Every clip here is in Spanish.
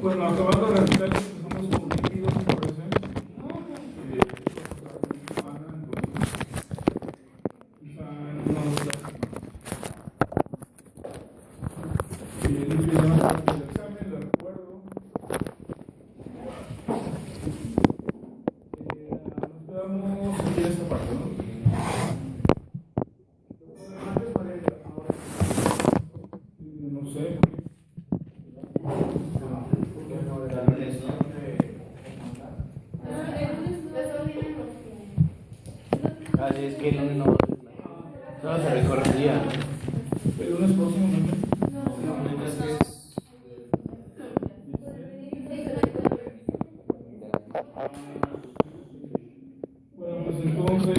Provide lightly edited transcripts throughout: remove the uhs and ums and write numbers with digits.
Bueno, acabando de realizar, empezamos con líquidos, me parece. Quizá en una o dos clases más. Empiezan a hacer el examen, de recuerdo. Nos quedamos aquí en esta parte, ¿no? No sé. Así es que el lunes no se recorrería. El lunes próximo, ¿no? Bueno, pues entonces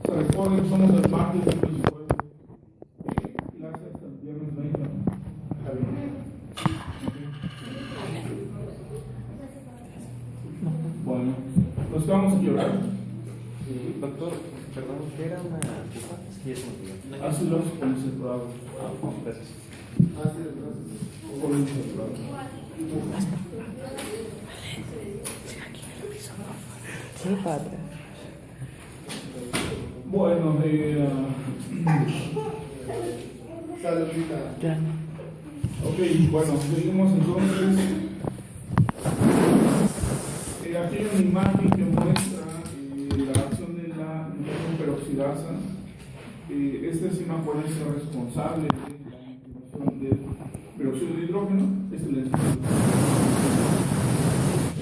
se recuerden que somos el martes, miércoles y jueves. Clase hasta el viernes 20, ¿no? Está bien. Bueno, nos quedamos aquí, ¿verdad? Sí, doctor, perdón, ¿qué era una pupa? Sí, es muy bien. Ácidos poliinsaturados. Gracias. Poliinsaturados. Sí, padre. Bueno, Saludita. Ya. ok, bueno, seguimos entonces. Aquí hay una imagen que muestra la acción de la nitrogen peroxidasa. Esta enzima puede ser responsable de la activación del peróxido de hidrógeno. Esta es la enzima.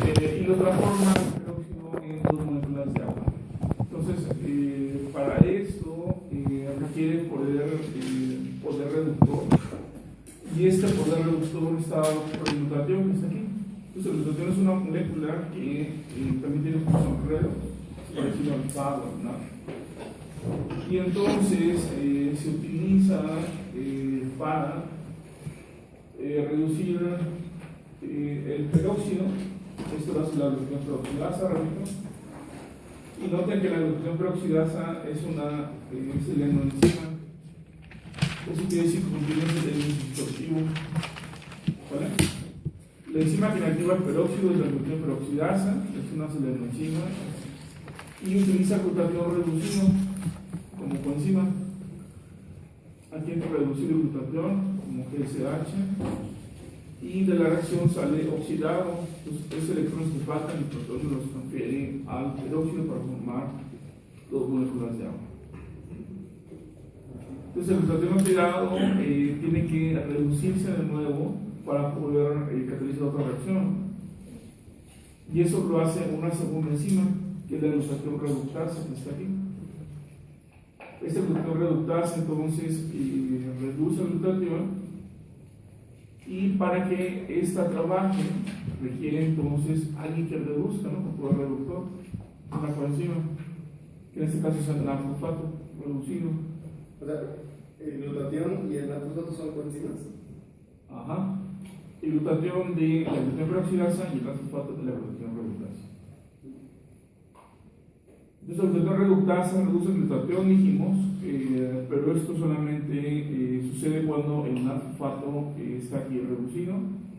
Y lo transforma el peróxido en dos moléculas de agua. Entonces, para esto requiere poder reductor. Y este poder reductor está dado por el glutatión que está aquí. Entonces, el glutatión es una molécula que también tiene función redox, parecido al PAD, ¿no? Y entonces se utiliza para reducir el peróxido. Esto lo hace la glutatión peroxidasa, repito. Y noten que la glutatión peroxidasa es una selenoenzima. Eso quiere decir que contiene un selenoinstructivo. ¿Vale? La enzima que inactiva el peróxido es la glutatión peroxidasa, es una selenoenzima. Y utiliza glutatión reducido como coenzima. Aquí hay que reducir el glutatión como GSH. Y de la reacción sale oxidado. Entonces, esos electrones que faltan, el protonio los transfiere al peróxido para formar dos moléculas de agua. Entonces, el glutatión oxidado tiene que reducirse de nuevo para poder catalizar otra reacción. Y eso lo hace una segunda enzima, que es la glutatión reductasa, que está aquí. Esta glutatión reductasa entonces reduce el glutatión. Y para que esta trabaje, requiere entonces alguien que reduzca, ¿no? Como poder reductor, una coenzima, que en este caso es el nafosfato reducido. O sea, el glutatión y el nafosfato son coenzimas. Ajá. El glutatión de la glutatión peroxidasa y el nafosfato de la glutatión reductasa. Entonces, la glutatión reductasa reduce el glutatión, dijimos, pero esto solamente sucede cuando el nafosfato está aquí reducido,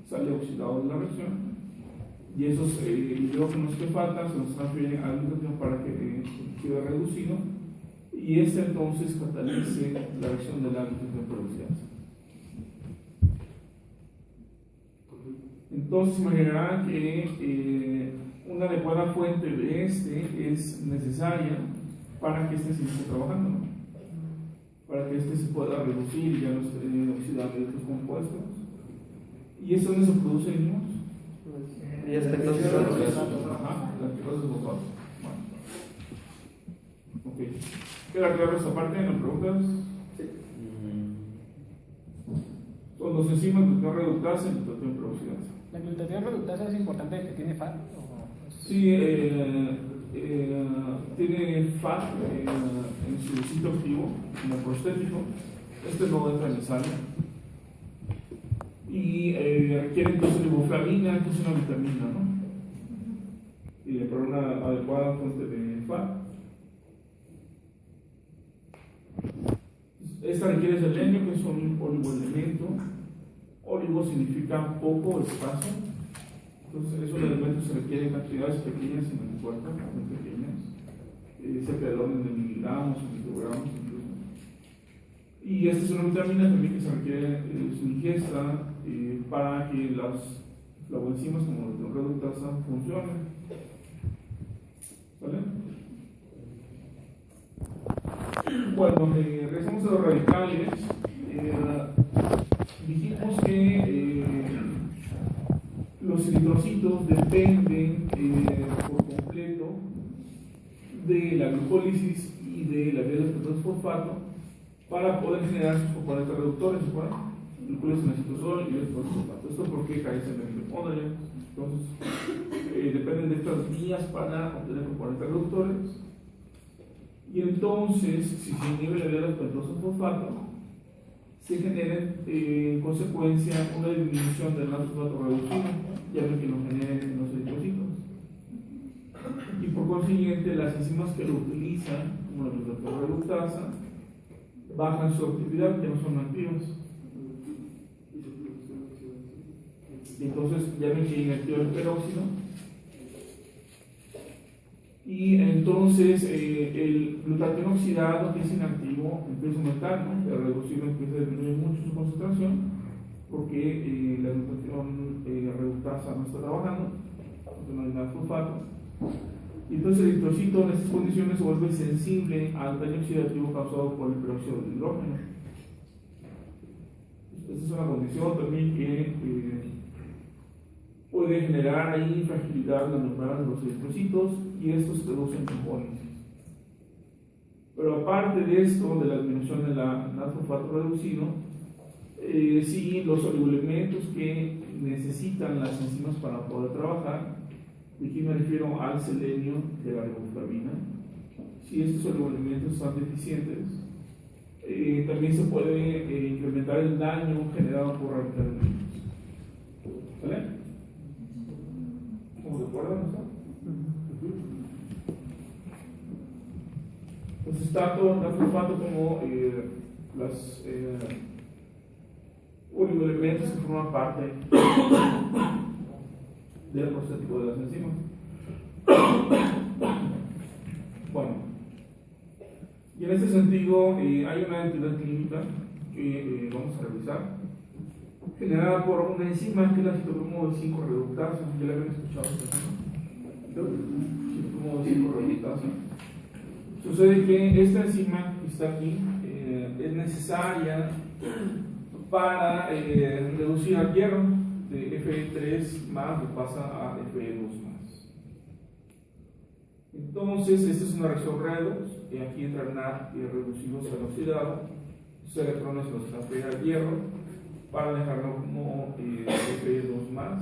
sale oxidado de la reacción, y esos hidrógenos que faltan se los transfieren al glutatión para que quede reducido, y este entonces catalice la reacción de la glutatión peroxidasa. Entonces, imaginarán que una adecuada fuente de este es necesaria para que este se esté trabajando, ¿no? Para que este se pueda reducir y ya no esté oxidado de otros compuestos. ¿Y esto dónde se produce, niños? Y es que entonces Ajá, la quirosis vocal. Bueno. Ok. ¿Queda claro esta parte? ¿No preguntas? Sí. Son dos enzimas, glutatión reductasa y glutatión peroxidasa. ¿La glutatión reductasa es importante que tiene FAT? Sí, tiene FAT en su sitio activo, como prostético. Este no entra en ensayo. Y requiere entonces riboflavina, que es una vitamina, ¿no? Y para una adecuada fuente de FAT. Esta requiere selenio, que es un oligoelemento. Oligo significa poco espacio. Entonces, esos elementos se requieren en cantidades pequeñas en el cuerpo, muy pequeñas, cerca del orden de miligramos o microgramos incluso. Y esta es una vitamina también que se requiere su ingesta para que las flavoenzimas como la reductasa funcionen. ¿Vale? Bueno, regresamos a los radicales. Dijimos que los eritrocitos dependen por completo de la glucólisis y de la vía del fosfato para poder generar sus componentes reductores, ¿no? Glucólisis en citosol y el fosfato. Esto porque carecen de mitocondria. Entonces, dependen de estas vías para obtener componentes reductores. Y entonces, si se inhibe la vía del fosfato, se genera en consecuencia una disminución del fosfato reducido, ya que lo generen los eritrocitos. Y por consiguiente, las enzimas que lo utilizan, como la glucoreductasa, bajan su actividad, ya no son activas. Y entonces ya ven que inactiva el peróxido. Y entonces el glutatión oxidado, que es inactivo, empieza a aumentar, ¿no? El reducido empieza a disminuir mucho su concentración porque la glutatión reductasa no está trabajando, porque no hay nada fosfato. Y entonces el eritrocito en estas condiciones se vuelve sensible al daño oxidativo causado por el peróxido de hidrógeno. Esta es una condición también que puede generar ahí fragilidad en la membrana de los eritrocitos y esto se traduce en trombosis. Pero aparte de esto, de la disminución del fosfato reducido, sí, los oligoelementos que necesitan las enzimas para poder trabajar, y aquí me refiero al selenio de la riboflavina, si estos oligoelementos están deficientes, también se puede incrementar el daño generado por radicales libres. ¿Vale? ¿Cómo se acuerdan? Entonces, tanto el fosfato como los oligoelementos que forman parte del prostático de las enzimas. Bueno, y en este sentido hay una entidad clínica que vamos a revisar, generada por una enzima que es la citocromo 5 reductasa. ¿Ya la habían escuchado? Citocromo 5 reductasa. Sucede que esta enzima que está aquí es necesaria para reducir al hierro de Fe3 más, lo pasa a Fe2 más. Entonces, esta es una reacción redox, y aquí entra NAD reducidos al oxidado, los electrones los transfieren al hierro para dejarlo como Fe2 más.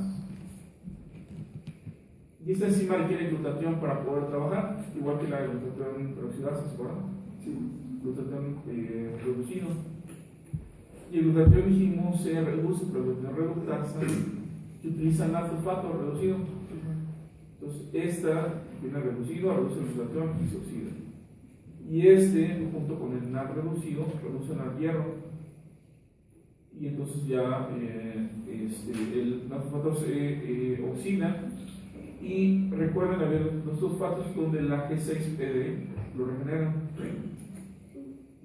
Y esta enzima requiere glutatión para poder trabajar, igual que la glutatión peroxidasa, ¿se acuerdan? Sí, glutatión reducido. Y el glutatión, dijimos, se reduce por glutatión reductasa, que utiliza fosfato reducido. Entonces, esta viene reducido, reduce el glutatión y se oxida. Y este, junto con el NAD reducido, reducen al hierro. Y entonces ya el fosfato se oxida. Y recuerden haber los fosfatos donde la G6PD lo regenera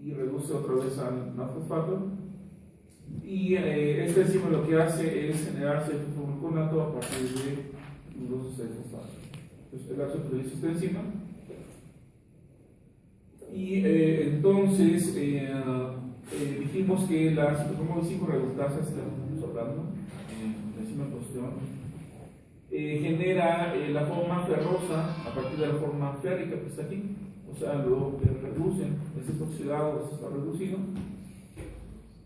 y reduce otra vez al fosfato. Y esta enzima lo que hace es generar cetofosfogluconato a partir de glucosa 6-fosfato. Entonces el AXO utiliza esta enzima. Y entonces dijimos que la citocromo 5 reductasa, estamos hablando, la enzima en cuestión, genera la forma ferrosa a partir de la forma férrica que está aquí, o sea, lo que reducen, este está oxidado, este está reducido,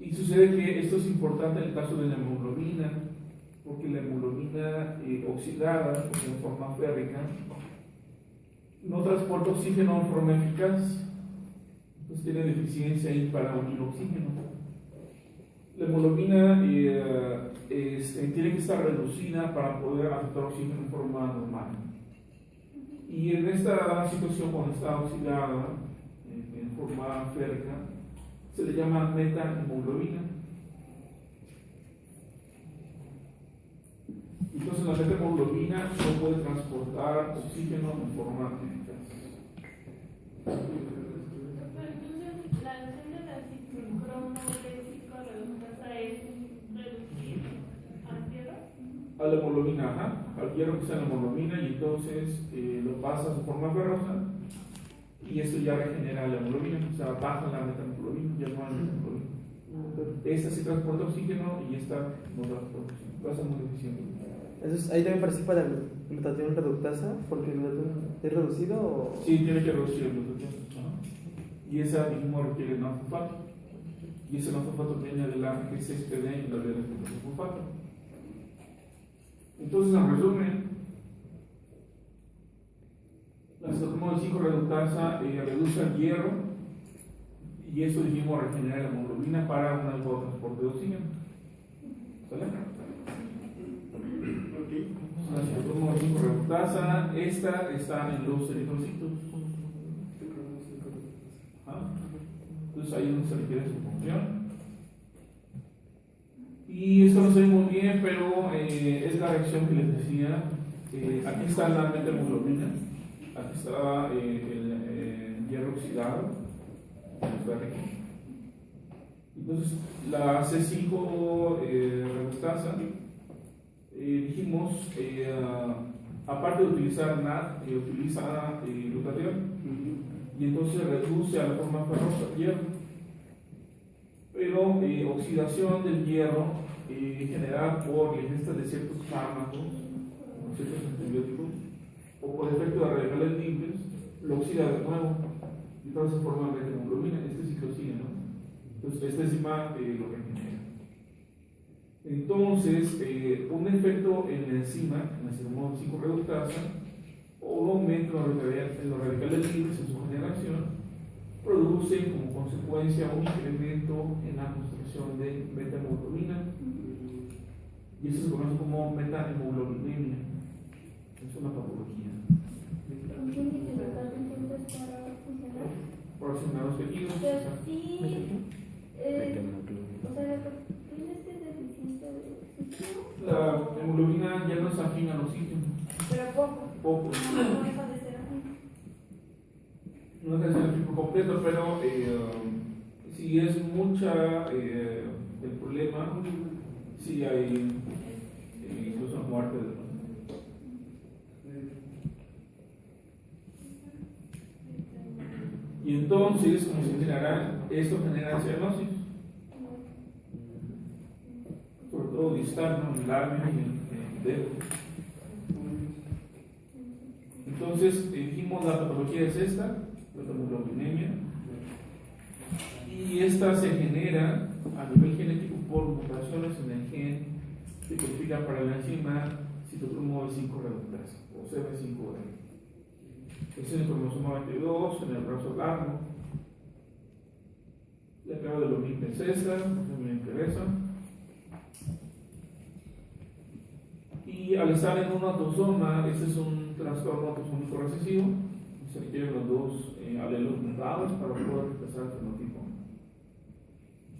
y sucede que esto es importante en el caso de la hemoglobina, porque la hemoglobina oxidada, en forma férrica, no transporta oxígeno en forma eficaz, entonces tiene deficiencia ahí para unir oxígeno. La hemoglobina tiene que estar reducida para poder aceptar oxígeno en forma normal. Y en esta situación, cuando está oxidada en forma férrica, se le llama metahemoglobina. Entonces la metahemoglobina no puede transportar oxígeno en forma gas. Entonces, la acción de la ciclocromo reductasa es reducir al hierro. A la hemoglobina, ajá, al hierro que está en la hemoglobina, y entonces lo pasa a su forma ferrosa y esto ya regenera la hemoglobina, o sea, baja la metahemoglobina, ya no hay metahemoglobina. Esta sí transporta oxígeno y esta no transporta oxígeno, va a ser muy deficiente. Entonces, ahí también participa la glutatión reductasa, porque el glutatión es reducido o... Sí, tiene que reducir el glutatión. Y esa mismo requiere no-fosfato. Y ese no-fosfato viene de la SSPD y la de la fosfato. Entonces, en resumen, la citocromo 5 reductasa reduce el hierro y eso dijimos regenera la hemoglobina para un adecuado transporte de oxígeno. ¿Sale? La citocromo 5 reductasa, esta está en los eritrocitos. Entonces ahí es donde se requiere su función. Y esto no se ve muy bien, pero es la reacción que les decía. Aquí está la metahemoglobina, aquí está el hierro oxidado, entonces la C5 reductasa, dijimos, aparte de utilizar NAD, utiliza glutatión y entonces reduce a la forma ferrosa hierro, pero oxidación del hierro generada por la ingesta de ciertos fármacos, ciertos antibióticos, o por efecto de radicales libres, lo oxida de nuevo y toda esa forma de hemoglobina, este ciclo sigue, ¿no? Entonces esta enzima lo regenera. Entonces, un efecto en la enzima, en la citocromo 5 reductasa, o un aumento en los radicales libres en su generación, produce como consecuencia un incremento en la concentración de metahemoglobina, y eso se conoce como metahemoglobinemia. Es una patología. ¿Tiene dificultad entonces para funcionar? Por accionar los tejidos. Pero sí, o sea, ¿tienes que es deficiente de oxígeno? La hemoglobina ya no es afín al oxígeno. Pero poco. Poco. No deja de ser así. No deja de ser afín por completo, pero si es mucha el problema, sí hay incluso muerte de los. Y entonces, como se generará, esto genera cianosis, sobre todo distal, ¿no? En el labio y en el dedo. Entonces, dijimos la patología es esta, la hemoglobinemia, y esta se genera a nivel genético por mutaciones en el gen que codifica para la enzima citocromo 5 reductasa, o CB5R. Es en el cromosoma 22, en el brazo largo. Le acabo de lo mismo es esta, porque me interesa. Y al estar en un autosoma, este es un trastorno autosómico recesivo, se requieren los dos alelos mutados para poder expresar el fenotipo.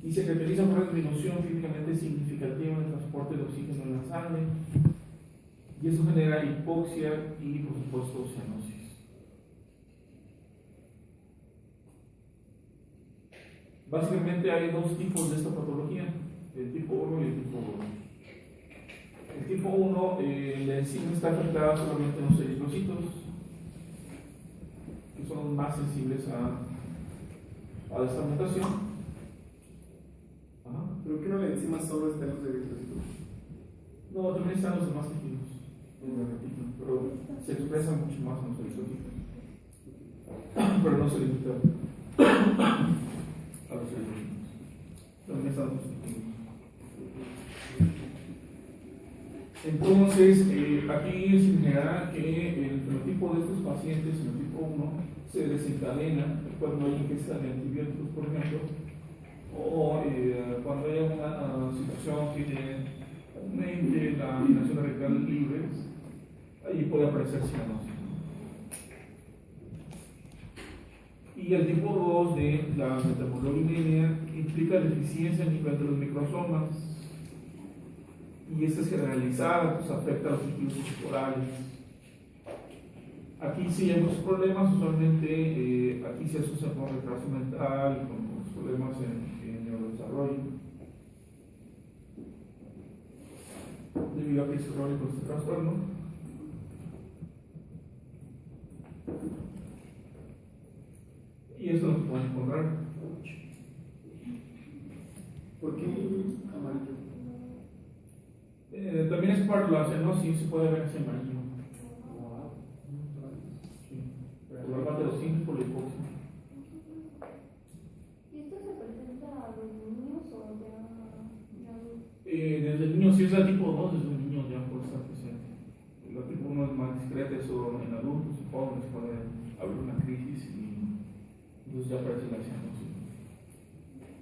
Y se caracteriza por una disminución clínicamente significativa en el transporte de oxígeno en la sangre, y eso genera hipoxia y, por supuesto, cianosis. Básicamente hay dos tipos de esta patología, el tipo 1 y el tipo 2. El tipo 1, la enzima está afectada solamente en los eritrocitos, que son los más sensibles a esta mutación. Ajá. ¿Pero qué no la enzima solo está en los eritrocitos? No, también están los demás tejidos en la retina, pero se expresa mucho más en los eritrocitos. Pero no se limita a los eritrocitos. También están los tejidos. Entonces, aquí se genera que el fenotipo de estos pacientes, el tipo 1, se desencadena cuando hay ingesta de antibióticos, por ejemplo, o cuando hay una situación que aumente la generación de radicales libres, ahí puede aparecer cianosis. Y el tipo 2 de la metamoglobinemia implica deficiencia a nivel de los microsomas. y esta es generalizada, pues afecta a los tejidos corporales. Aquí sí hay muchos problemas, usualmente aquí se asocia con retraso mental, con los problemas en neurodesarrollo, debido a que es crónico este trastorno. Y eso es lo que pueden encontrar. ¿Por qué amarillo? También es por la cianosis, se puede ver ese amarillo. Por la parte de los signos, por la hipoxia. ¿Y esto se presenta a los niños o ya adultos? Desde el niño, si es la tipo 2, desde un niño ya puede estar presente. La tipo 1 es más discreta, eso en adultos y jóvenes puede haber una crisis y entonces ya aparece la cianosis.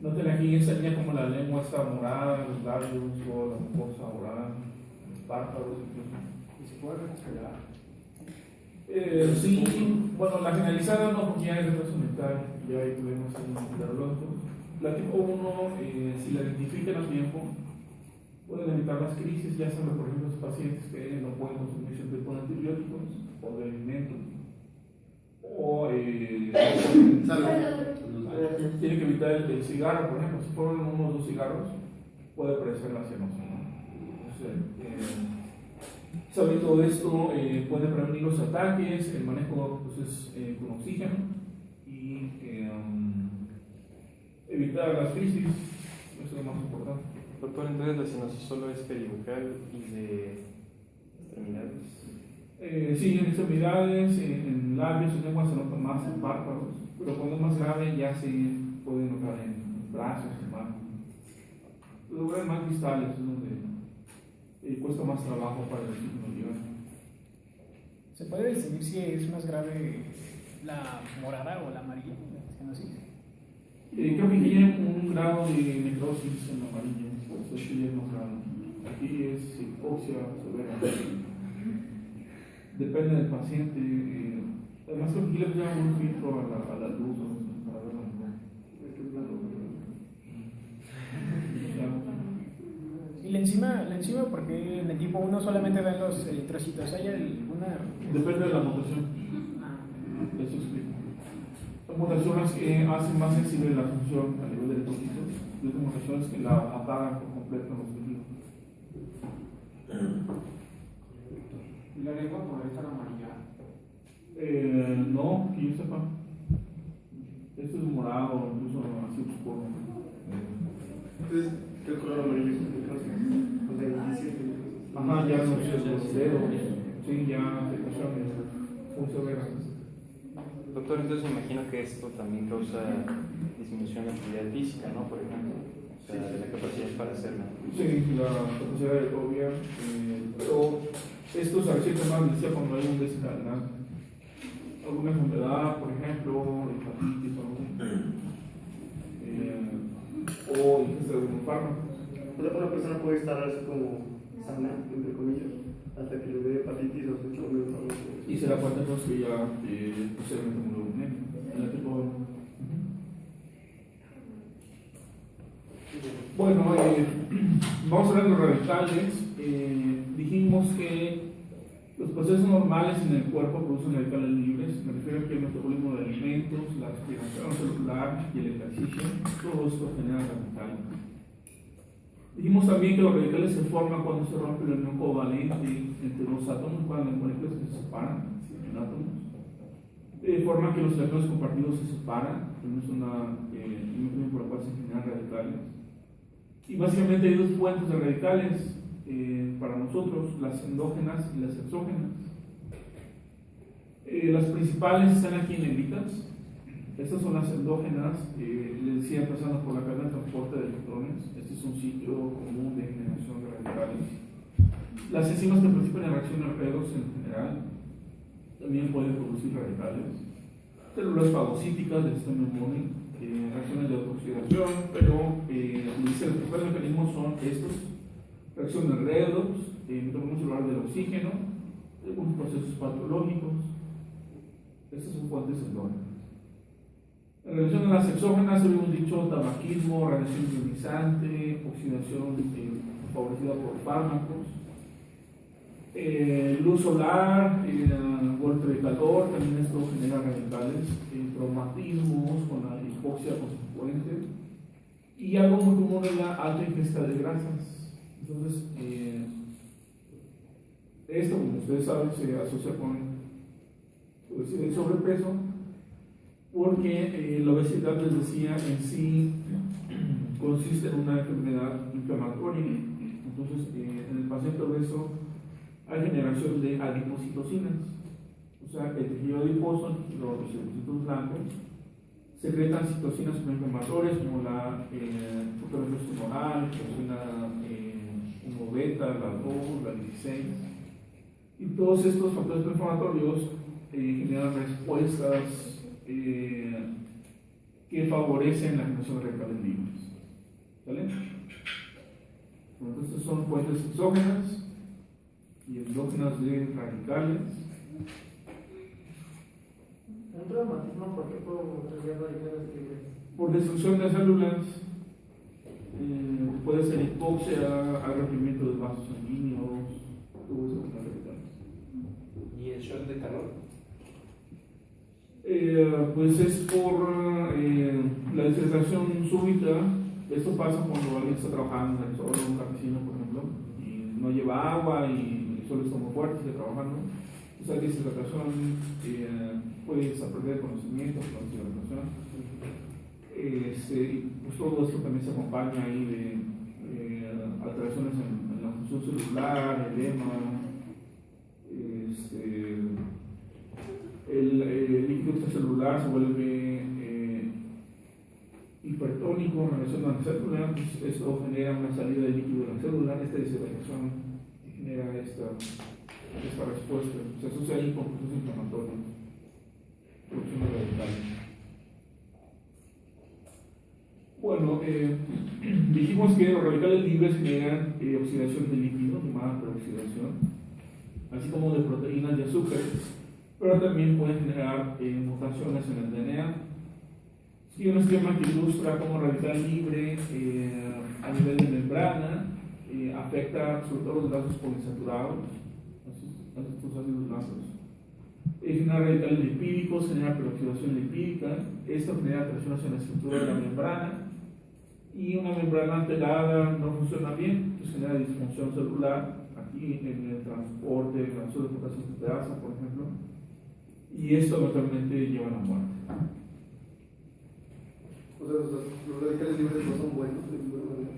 Noten aquí esta línea como la lengua está morada, los labios o la mucosa oral, los párpados incluso. ¿Y se puede recuperar? Sí, bueno, la generalizada no, porque ya hay retraso mental, ya hay problemas neurológicos. La tipo 1, si la identifican a tiempo, pueden evitar las crisis, ya saben, por ejemplo, los pacientes que no pueden consumir siempre con antibióticos o de alimentos, o tienen que evitar el cigarro, por ejemplo, si fueron unos 2 cigarros, puede aparecer la cianosis, ¿no? Entonces, sabiendo esto, puede prevenir los ataques, el manejo pues, es con oxígeno y evitar las crisis, eso es lo más importante. Doctor, entonces la cianosis solo es peribucal y de extremidades. Sí, en extremidades, en labios, en lengua se nota más en párpados, pero cuando es más grave ya se puede notar en brazos, en manos. Los lugares más distales es donde cuesta más trabajo para el signo llegar. ¿Se puede distinguir si es más grave la morada o la amarilla? Creo que tiene un grado de necrosis en la amarilla, eso sí es más grave. Aquí es hipoxia severa. Depende del paciente. Además, creo que aquí le llaman un filtro a la luz para verlo mejor. Y la enzima, porque en el tipo 1 solamente dan los eritrocitos. ¿Hay alguna? Depende de la mutación. Eso explica. Son mutaciones que hacen más sensible la función a nivel del eritrocito y otras mutaciones que la apagan por completo en los tejidos. ¿Y la lengua podría estar amarilla? No, que yo sepa. Esto es morado, incluso así oscuro. Entonces, ¿qué color amarillo es el caso? O sea, 17. Ajá, ya no sé, los dedos, sí, ya afectaciones muy severas. Doctor, entonces me imagino que esto también causa disminución de actividad física, ¿no? Por ejemplo, o sea, de la capacidad para hacerla. Sí, la capacidad de obvia, pero esto se refiere más, decía, cuando hay un desencadenante. Alguna enfermedad, por ejemplo, hepatitis o ingesta de algún fármaco. Una persona puede estar así como sana, entre comillas, hasta que le dé hepatitis o se eche un fármaco. Y se da cuenta que ya posiblemente murió un niño. En el tipo. Bueno, vamos a hablar de los radicales. Dijimos que los procesos normales en el cuerpo producen radicales libres. Me refiero a que el metabolismo de alimentos, la respiración celular y el ejercicio, todo esto genera radicales. Dijimos también que los radicales se forman cuando se rompe la unión covalente entre los átomos, cuando las moléculas se separan en átomos. De forma que los electrones compartidos se separan, tenemos un mecanismo por el cual se generan radicales. Y básicamente hay 2 fuentes de radicales para nosotros, las endógenas y las exógenas. Las principales están aquí en negritas. Estas son las endógenas, les decía, empezando por la cadena de transporte de electrones. Este es un sitio común de generación de radicales. Las enzimas que participan en reacciones redox en general también pueden producir radicales. Células fagocíticas del sistema inmune, reacciones de autooxidación, pero los principales mecanismos son estos: reacciones redox, metabolismo celular del oxígeno, algunos procesos patológicos. Estas son fuentes endógenas. En relación a las exógenas, habíamos dicho tabaquismo, radiación ionizante, oxidación favorecida por fármacos. Luz solar, golpe de calor, también esto genera radicales, traumatismos con la hipoxia consecuente, y algo muy común es la alta ingesta de grasas. Entonces, esto, como ustedes saben, se asocia con pues, el sobrepeso, porque la obesidad, les decía, en sí consiste en una enfermedad inflamatoria. Entonces, en el paciente obeso hay generación de adipocitocinas, o sea, el tejido adiposo, los leucocitos blancos, secretan citocinas inflamatorias como la proteína tumoral, la 1 beta, la 2, la 16, y todos estos factores inflamatorios generan respuestas que favorecen la generación radical en libres. ¿Vale? Entonces, son fuentes exógenas y endógenas de radicales. Un traumatismo, ¿por qué puedo desarrollar radicales libres? Por destrucción de células, puede ser hipoxia, rompimiento de vasos sanguíneos, todo eso con radicales. ¿Y el shock de calor? Pues es por la deshidratación súbita. Esto pasa cuando alguien está trabajando en el sol, un campesino, por ejemplo, y no lleva agua y el sol está muy fuerte, está trabajando. Esa deshidratación puedes aprender conocimiento con la deshidratación. Pues todo esto también se acompaña ahí de alteraciones en la función celular, edema, el líquido extracelular se vuelve hipertónico en relación a la célula, pues esto genera una salida de líquido de la célula, esta deshidratación genera esta respuesta, se asocia ahí con procesos inflamatorios, producción de radicales. Bueno, dijimos que los radicales libres generan oxidación de líquido, llamada peroxidación, así como de proteínas y azúcares, pero también pueden generar mutaciones en el DNA. Hay un esquema que ilustra cómo radical libre a nivel de membrana afecta sobre todo los gases poliinsaturados, estos ácidos grasos. Genera radicales lipídicos, genera peroxidación lipídica. Esto genera alteraciones en la estructura de la membrana, y una membrana alterada no funciona bien, pues genera disfunción celular aquí en el transporte de la de potasio proteasa, por ejemplo, y esto eventualmente lleva a la muerte. O sea, los radicales libres no son buenos de ninguna manera.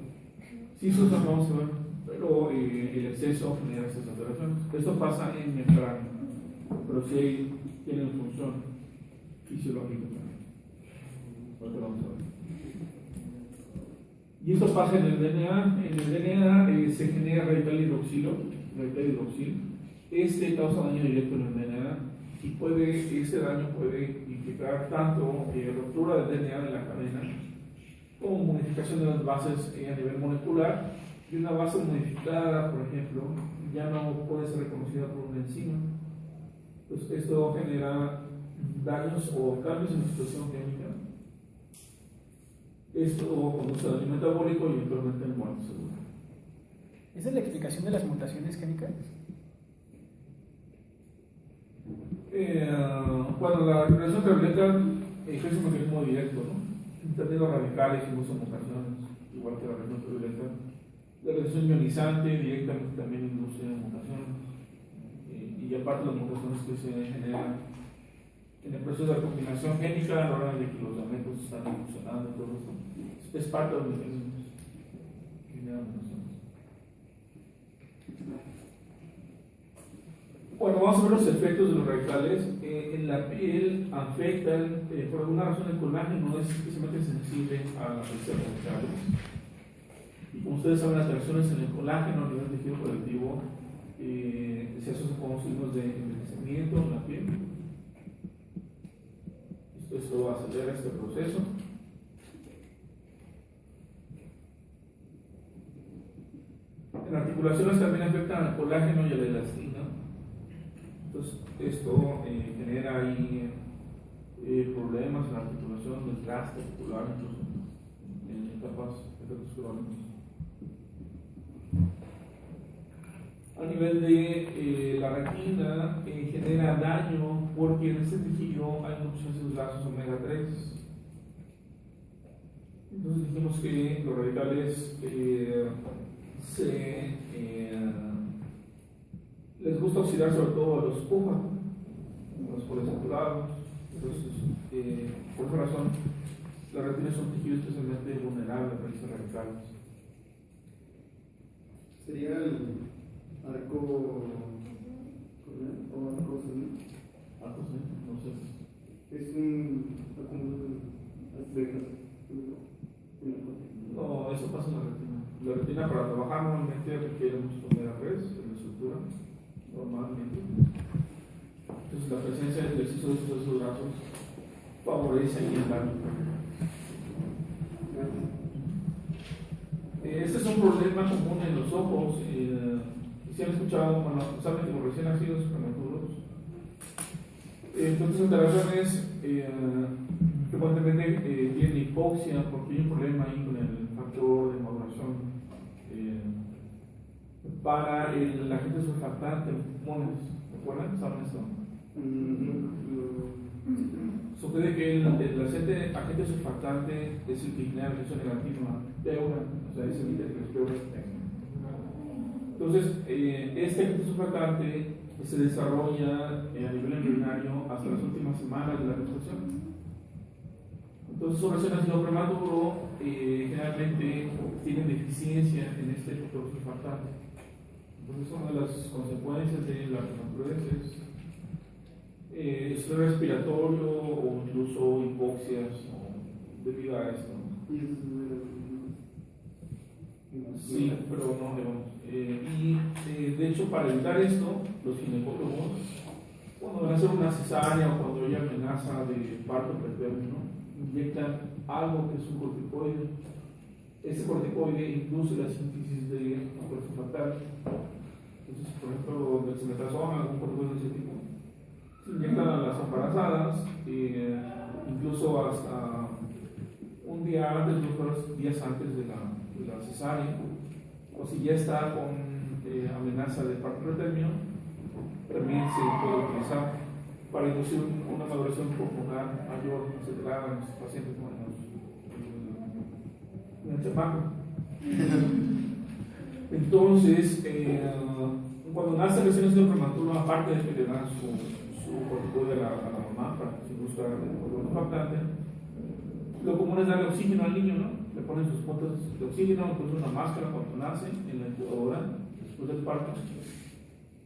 Sí, eso lo vamos a ver, pero el exceso genera estas alteraciones. Esto pasa en membrana, pero sí tiene función fisiológica también. Ahorita lo vamos a ver. Y esto pasa en el DNA. En el DNA se genera radical hidroxilo. Este causa daño directo en el DNA, y este daño puede implicar tanto ruptura del DNA de la cadena como modificación de las bases a nivel molecular, y una base modificada, por ejemplo, ya no puede ser reconocida por una enzima. Pues esto genera daños o cambios en la situación química. Esto conduce al daño metabólico y eventualmente al muerte celular. ¿Esa es la explicación de las mutaciones químicas? Bueno, la radiación ultravioleta ejerce un mecanismo directo, ¿no? Términos radicales y muchas mutaciones, igual que la radiación ultravioleta. La radiación ionizante directamente también induce mutaciones, y aparte las mutaciones que se generan en el proceso de combinación génica a la hora de que los gametos están evolucionando, todo esto es parte de los mecanismos que generan mutaciones. Bueno, vamos a ver los efectos de los radicales. En la piel afectan, por alguna razón, el colágeno es especialmente sensible a las reacciones radicales. Y como ustedes saben, las reacciones en el colágeno a nivel tejido conectivo se asocian con signos de envejecimiento en la piel. Esto acelera este proceso. En articulaciones también afectan al colágeno y a la elastina. Entonces, esto genera ahí problemas en la articulación, desgaste articular, incluso en etapas efectos crónicos. A nivel de la retina, genera daño porque en este tejido hay muchos ácidos grasos omega 3. Entonces dijimos que los radicales les gusta oxidar sobre todo a los PUFA, a los poliinsaturados. Entonces, por esa razón, la retina es un tejido especialmente vulnerable a estos radicales. ¿Sería el arco corneal o arco senil? Arco senil, no sé. Es un acúmulo de grasa. No, eso pasa en la retina. La retina para trabajar normalmente requiere mucho omega 3 en la estructura, normalmente. Entonces la presencia del exceso de esos grasos favorece ahí el daño. Este es un problema común en los ojos. Si han escuchado, bueno, usualmente los recién nacidos prematuros. Entonces, la razón es frecuentemente tienen hipoxia porque hay un problema ahí con el factor de maduración. Para el agente surfactante, ¿recuerdan? ¿Saben esto? Sucede que el agente surfactante es el que genera reacción negativa peura, o sea, es el que los peuras tengan. Entonces, este agente surfactante se desarrolla a nivel embrionario hasta las últimas semanas de la gestación. Entonces, un recién nacido prematuro generalmente tienen deficiencia en este factor surfactante. Entonces, una de las consecuencias de la prematurez es estrés respiratorio o incluso hipoxias debido a esto. Sí, pero no debemos. De hecho, para evitar esto, los ginecólogos, cuando van a hacer una cesárea o cuando hay amenaza de parto pretérmino, inyectan algo que es un corticoide. Este corticoide induce la síntesis de factor surfactante. Entonces, por ejemplo, donde se metrazona algún corticoide de ese tipo, se inyectan a las embarazadas, incluso hasta un día antes, 2 horas, días antes de la cesárea, o si ya está con amenaza de parto pretérmino, también se puede utilizar para inducir una maduración pulmonar mayor, acelerada en los pacientes como en el chamaco. Entonces, cuando nace recién nacido prematuro, aparte de que le dan su corticoide a la mamá para que se busque el surfactante, lo común es darle oxígeno al niño, ¿no? Le ponen sus puntas de oxígeno, incluso una máscara cuando nace en la incubadora después del parto.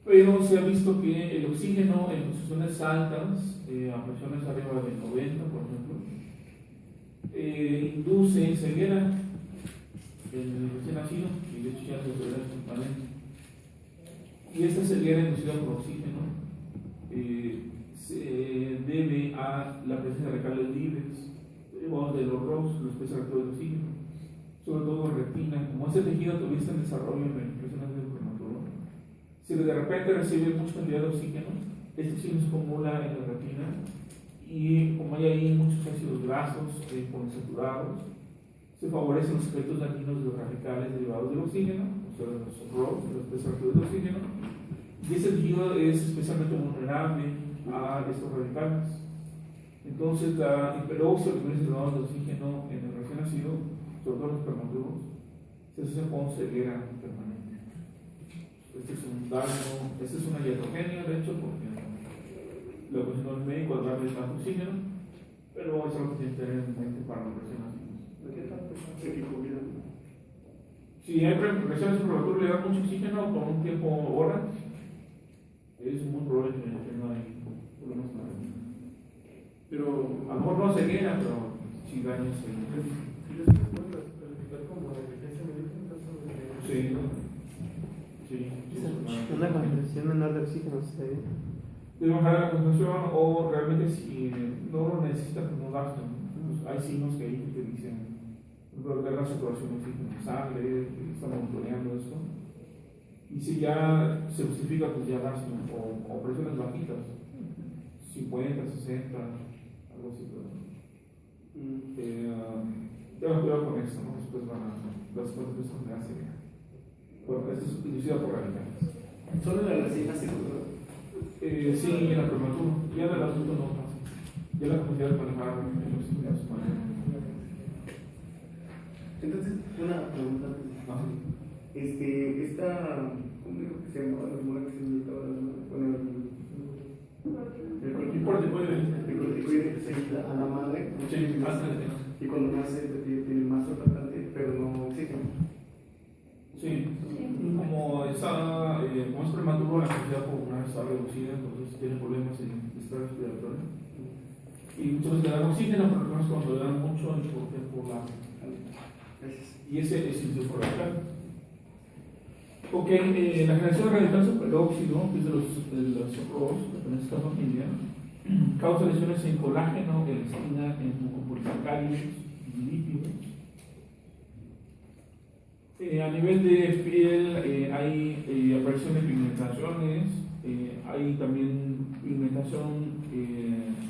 Pero se ha visto que el oxígeno en posiciones altas, a presiones arriba de 90, por ejemplo, induce ceguera en el recién nacido, y de hecho ya se observa espontáneamente. Y esta ceguera inducida por oxígeno se debe a la presencia de radicales libres de los ROS, los especie reactores de oxígeno, sobre todo retina. Como este tejido todavía está en desarrollo en el recién nacido prematuro, si de repente recibe mucha cantidad de oxígeno, este oxígeno se acumula en la retina y como hay ahí muchos ácidos grasos poliinsaturados, se favorecen los efectos dañinos de los radicales derivados del oxígeno, o sea, de los ROS, los especie reactores de oxígeno, y este tejido es especialmente vulnerable a estos radicales. Entonces, la hiperoxia, los niveles elevados de oxígeno en el recién nacido, sobre todo los prematuros, se asocia con ceguera permanente. Este es un daño, esta es una iatrogenia, de hecho, porque la ocasionó el médico al darle tanto oxígeno, pero es algo que tiene que tener en mente para los recién nacidos. ¿De qué tanto se comida? Si hay recién nacido prematuro le da mucho oxígeno por un tiempo, horas, es muy probable que no hay problemas con la retina. Pero a lo mejor no ceguera, pero sí daño ceguera. ¿Y les puedes calificar como negligencia médica en caso de que... Sí. Una concentración menor de oxígeno se Debe bajar la concentración o realmente si no lo necesita, pues no gasten. Pues hay signos que ahí te dicen, por ejemplo, ver la saturación de oxígeno en sangre, estamos monitoreando esto. Y si ya se justifica, pues ya gasten, o presiones bajitas, 50, 60, algo así. Tengan cuidado con esto, ¿no? Después van a las consecuencias de la ceguera. Bueno, esto es inducido por radicales. Solo en la recién nacido, ¿verdad? Sí, en la prematura. Ya en el adulto no pasa. Ya la capacidad de manejar los estudios. Entonces, una pregunta. Ajá. ¿Cómo digo que se llamaba la hormona que se inyectaba? Bueno, el corticoide que se inyecta a la madre. Sí, bastante. Y cuando nace tiene más surfactante, pero no oxígeno. Sí, como como es prematuro, la capacidad pulmonar está reducida, entonces tiene problemas en estar respiratorio. Y muchas veces le dan oxígeno, pero no es cuando le dan mucho, por la. Y ese es el por radical. Ok, la generación de radical superóxido, que es de los otros en esta familia, causa lesiones en colágeno, elastina, en mucopolisacáridos y lípidos. A nivel de piel hay aparición de pigmentaciones, hay también pigmentación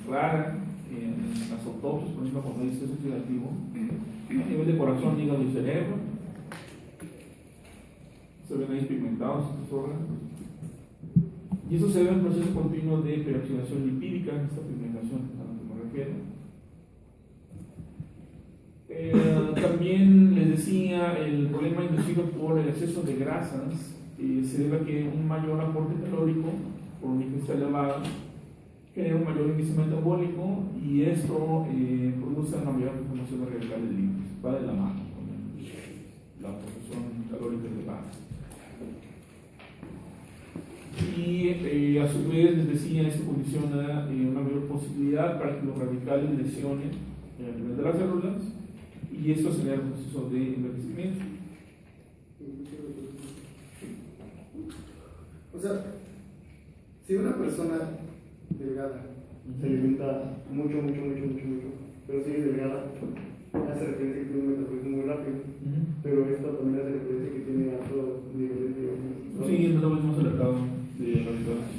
rara en las autopsias, por ejemplo, cuando hay estrés oxidativo. A nivel de corazón, hígado y cerebro, se ven ahí pigmentados estos órganos. Y eso se debe a un proceso continuo de peroxidación lipídica, esta pigmentación a la que me refiero. También les decía, el problema inducido por el exceso de grasas se debe a que un mayor aporte calórico por una ingesta elevada genera un mayor índice metabólico y esto produce una mayor formación de radicales libres. Va de la mano con la producción calórica elevada. Y a su vez, les decía, esto condiciona una mayor posibilidad para que los radicales lesionen a nivel de las células y esto acelera el proceso de envejecimiento. O sea, si una persona delgada se alimenta mucho, pero sigue delgada, hace referencia que tiene un metabolismo muy rápido, pero esto también hace referencia que tiene altos niveles de... Sí, el metabolismo acelerado de radicales.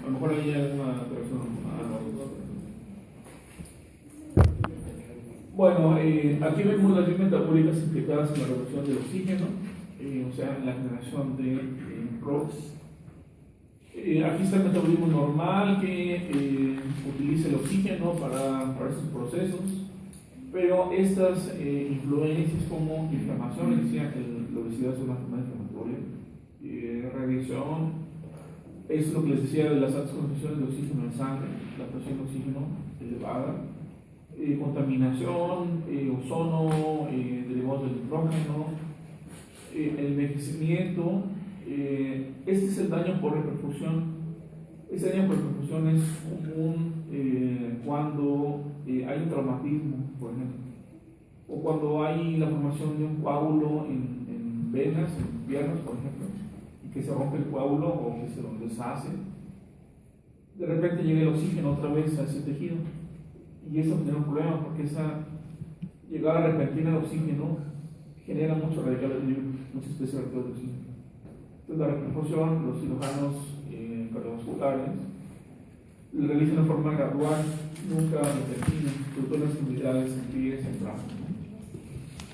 A lo mejor ahí hay alguna persona. Bueno, aquí vemos las vías metabólicas implicadas en la reducción del oxígeno, o sea, en la generación de ROX. Aquí está el metabolismo normal que utiliza el oxígeno para estos procesos, pero estas influencias como inflamación, decía, la obesidad es una enfermedad inflamatoria, radiación, es lo que les decía de las altas concentraciones de oxígeno en sangre, la presión de oxígeno elevada, contaminación, ozono, derivados del nitrógeno, el envejecimiento. Este es el daño por reperfusión. Este daño por reperfusión es común cuando hay un traumatismo, por ejemplo, o cuando hay la formación de un coágulo en venas, en piernas, por ejemplo, y que se rompe el coágulo o que se deshace. De repente llega el oxígeno otra vez a ese tejido. Y eso genera un problema porque esa llegada repentina de oxígeno genera muchos radicales libres, muchas especies de radicales de oxígeno. Entonces, la reperfusión, los cirujanos cardiovasculares lo realizan de forma gradual, nunca repentina, sobre todo en las extremidades, en pies, en brazos.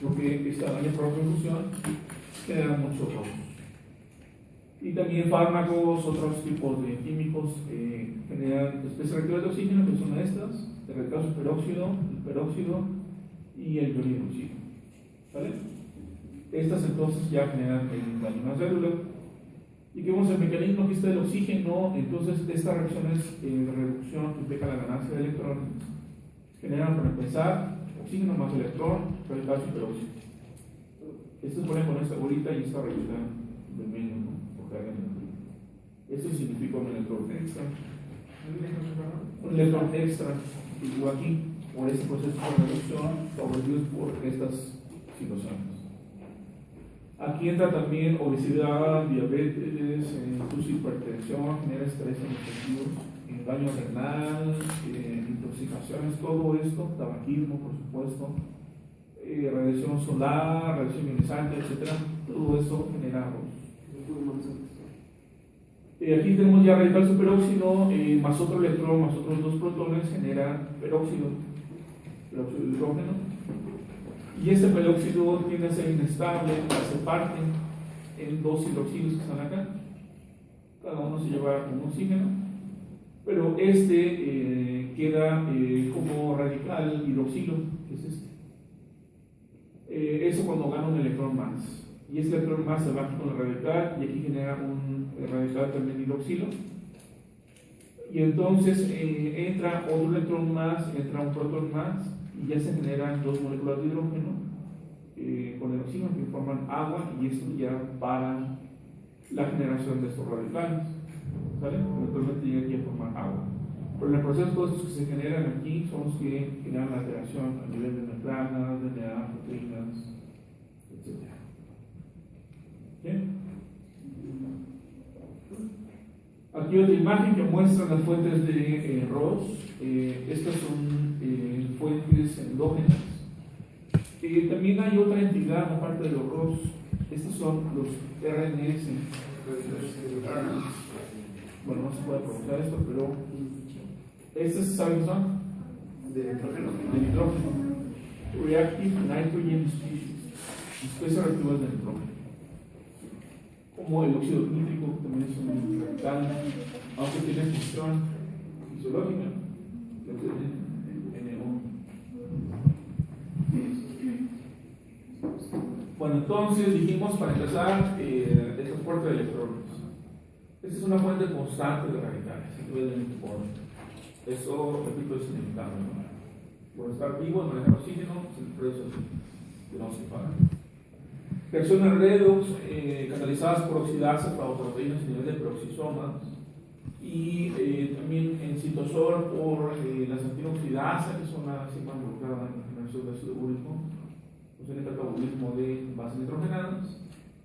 Porque esta daño por reperfusión genera mucho rojo. Y también fármacos, otros tipos de químicos generan especies reactivas de oxígeno, que son estas, el radical superóxido, el peróxido y el ionidroxilo. ¿Vale? Estas entonces ya generan el daño a la célula. Y que vemos el mecanismo que está del oxígeno, entonces estas reacciones de reducción que implican la ganancia de electrones generan, para empezar, oxígeno más electrón, radical superóxido. Esto se pone con esta bolita y esta rayita del medio, ¿no? Esto significa un electrón extra. Un electrón extra, igual aquí, por este proceso de reducción, favorecidos por estas situaciones. Aquí entra también obesidad, diabetes, incluso hipertensión, genera estrés en los tejidos, daño renal, intoxicaciones, todo esto, tabaquismo, por supuesto, radiación solar, radiación ionizante, etc. Todo esto genera aquí tenemos ya radical superóxido, más otro electrón, más otros dos protones, genera peróxido de hidrógeno. Y este peróxido tiende a ser inestable, hace parte. en dos hidroxilos que están acá. Cada uno se lleva un oxígeno, pero queda como radical hidroxilo, que es este. Eso cuando gana un electrón más. Y ese electrón más se va aquí con el radical y aquí genera un radical también hidroxilo. Y entonces entra otro electrón más, entra un protón más y ya se generan dos moléculas de hidrógeno con el oxígeno que forman agua y esto ya para la generación de estos radicales. ¿Sale? Eventualmente llega aquí a formar agua. Pero en el proceso todos estos que se generan aquí son los que generan la alteración a nivel de membranas, DNA, proteínas, etc. ¿Bien? Aquí otra imagen que muestra las fuentes de ROS. Estas son fuentes endógenas. También hay otra entidad aparte de los ROS. Estos son los RNS. Bueno, no se puede pronunciar esto, pero estos, ¿saben qué son? De nitrógeno. De nitrógeno. Reactive Nitrogen Species. Especies reactivas de nitrógeno. Como el óxido nítrico, que también es un radical, aunque tiene función fisiológica, lo que es NO. Bueno, entonces dijimos para empezar el transporte de electrones. Esta es una fuente constante de radicales, a nivel de mitocondria. Eso, repito, es inevitable, ¿no? Por estar vivos, manejar oxígeno, por eso tenemos que parar. Reacciones redox catalizadas por oxidasa para proteínas a nivel de peroxisomas y también en citosol por la acetinoxidasa, que es una enzima involucrada en la generación de ácido úrico, pues en el catabolismo de bases nitrogenadas,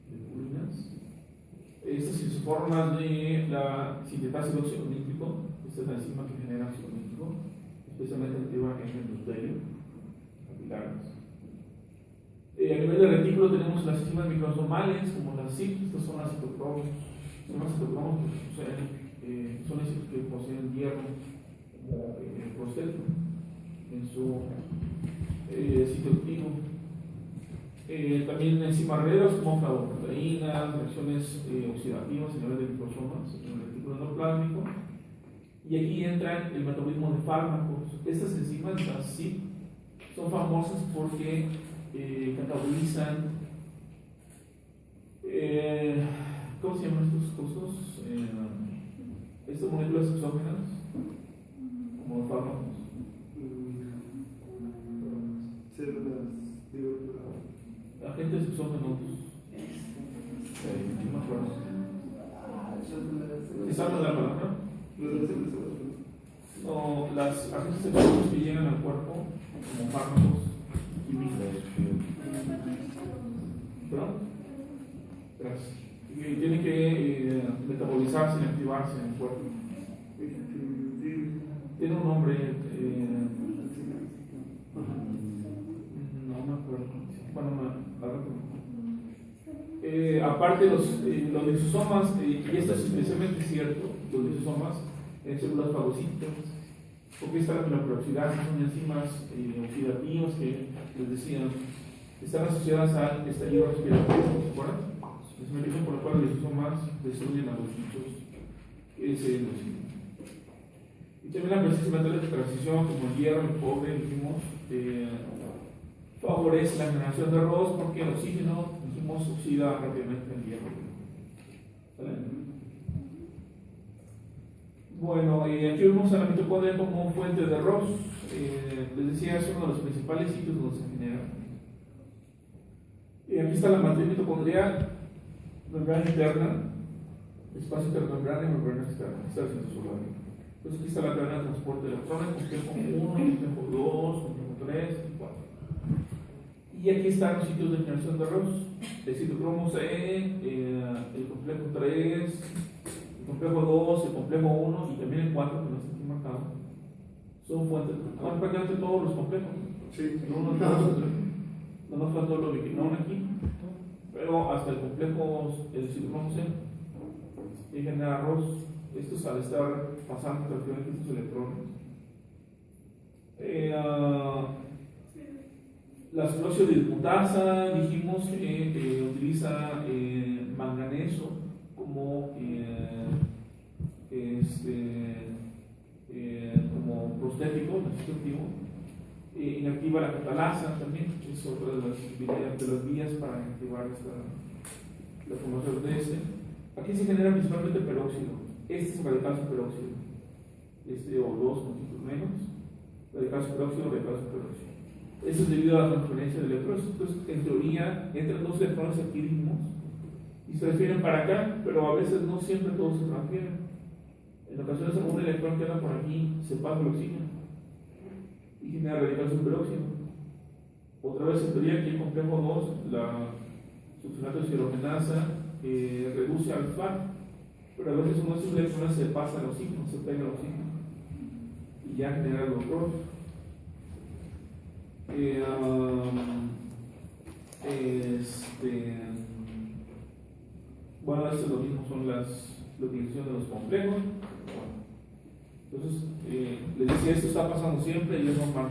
de purinas. Estas isoformas de la sintetasa de óxido nítrico, esta es la enzima que genera óxido nítrico, especialmente activa en el endotelio, capilares. A nivel de retículo tenemos las enzimas microsomales, como las CIP, estas son las citocromos. Son las citocromos que son enzimas que poseen hierro como prostético en su sitio activo. También enzimas redox como flavoproteínas, reacciones oxidativas a nivel de microsomas en el retículo endoplásmico. Y aquí entra el metabolismo de fármacos. Estas enzimas, las CIP, son famosas porque catabolizan, ¿cómo se llaman estos cosas? Estas moléculas exógenas, como fármacos. Células, Agentes exógenos. No me acuerdo. ¿Están de la palabra? No, las agentes exógenos que llegan al cuerpo como fármacos. ¿Perdón? Gracias. Y tiene que metabolizarse y activarse en el cuerpo. Tiene un nombre. No me acuerdo. Bueno, aparte los lisosomas, y esto es especialmente cierto, los lisosomas en células fagocíticas, porque esta la peroxidasa son enzimas oxidativas que les decía están asociadas al estallido respiratorio, ¿se acuerdan? Es una razón por la cual los lisosomas destruyen a los bichos que se destruyen. Y también la presencia de metales de transición como el hierro, el cobre, dijimos, favorece la generación de ROS porque el oxígeno, dijimos, oxida rápidamente el hierro. ¿Vale? Bueno, aquí vemos a la mitocondria como fuente de ROS. Les decía, es uno de los principales sitios donde se genera. Aquí está la matriz mitocondrial, membrana interna, espacio intermembrana y membrana externa. Está el citosolar. Entonces aquí está la cadena de transporte de electrones, complejo 1, complejo 2, complejo 3 y 4. Y aquí están los sitios de generación de ROS. El citocromo C, el complejo 3, el complejo 2, el complejo 1 y también el 4, que no está aquí marcado. Son fuentes, bueno, prácticamente todos los complejos. Sí, No nos faltó lo ubiquinón aquí, pero hasta el complejo, el citocromo C, y genera ROS. Estos al estar pasando prácticamente estos electrones. La celulosio dismutasa, dijimos que utiliza generan eso, como como prostético, sustitutivo. Inactiva la catalasa también, es otra de las vías para inactivar la formación de este. Aquí se genera principalmente peróxido. Este es radical superóxido. O2 con ciclos menos. Radical superóxido, radical superóxido. Eso es debido a la transferencia de electrones. Entonces, en teoría, entran dos electrones aquí mismos y se transfieren para acá, pero a veces no siempre todos se transfieren. En ocasiones, algún electrón que anda por aquí se pasa el oxígeno y genera radical superóxido. Otra vez, en teoría, aquí el complejo 2, la succinato de hidrogenasa, reduce al FAT, pero a veces uno de esos electrones se pasa al oxígeno, se pega al oxígeno y ya genera los dos. Bueno, esto es lo mismo, son las definiciones de los complejos. Entonces, les decía, esto está pasando siempre y es normal.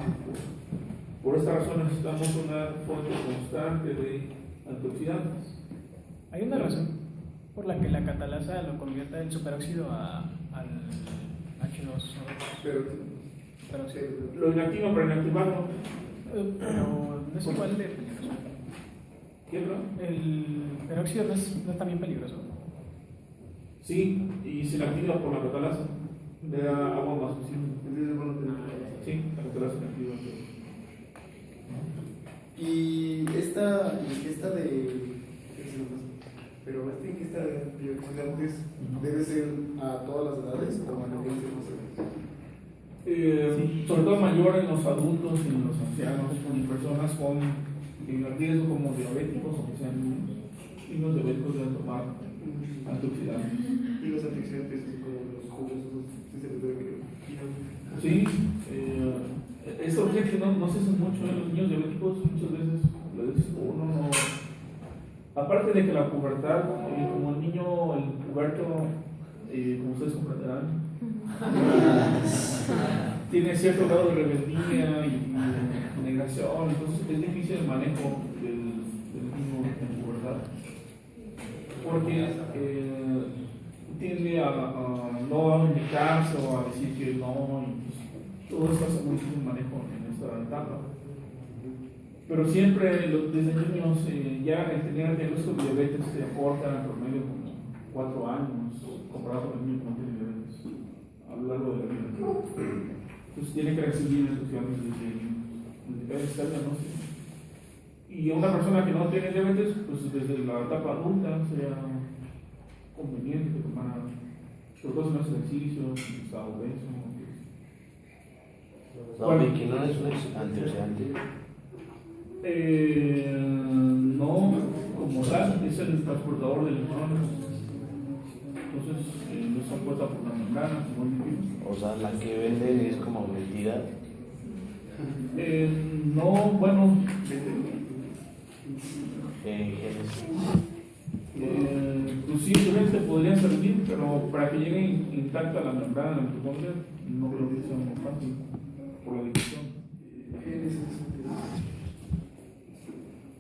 Por esta razón necesitamos una fuente constante de antioxidantes. Hay una razón por la que la catalasa lo convierte del superóxido al H2. Pero sí. Lo inactiva para inactivarlo. Pero no es igual de peligroso. ¿Qué, bro? El peróxido no es también peligroso. Sí, y se la activa por la catalasa. Le da agua más oxígeno. Sí, la catalasa se activa. Y esta de. Pero esta ingesta de antioxidantes debe ser a todas las edades o a nivel de sobre todo mayor en los adultos y en los ancianos, en personas con riesgo como diabéticos o que sean niños diabéticos deben tomar antioxidantes. Y los antioxidantes como los jugos, Sí, esto que no se hace mucho en los niños diabéticos, muchas veces uno no. Aparte de que la pubertad, como el niño, el puberto, como ustedes comprenderán, tiene cierto grado de rebeldía y negación, entonces es difícil el manejo del niño en pubertad, porque tiende a no indicarse o a decir que no, y pues, todo esto hace muy difícil manejo en esta etapa. Pero siempre desde niños ya tener el diagnóstico de diabetes se acorta en promedio como 4 años comparado con el niño que no tiene diabetes a lo largo de la vida. Entonces tiene que recibir instrucciones desde el diagnóstico. Y una persona que no tiene diabetes, pues desde la etapa adulta sería conveniente que tomara, sobre todo en los ejercicios, está obeso. No, biquinón es un antioxidante. No, como tal, es el transportador de electrones. Entonces, no está puesta por la membrana, como el líquido. O sea, la que venden es como mentira. No, bueno. Pues simplemente podría servir, pero para que llegue intacta la membrana de la mitocondria, no creo que sea muy fácil por la división.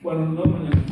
Bueno, no mañana.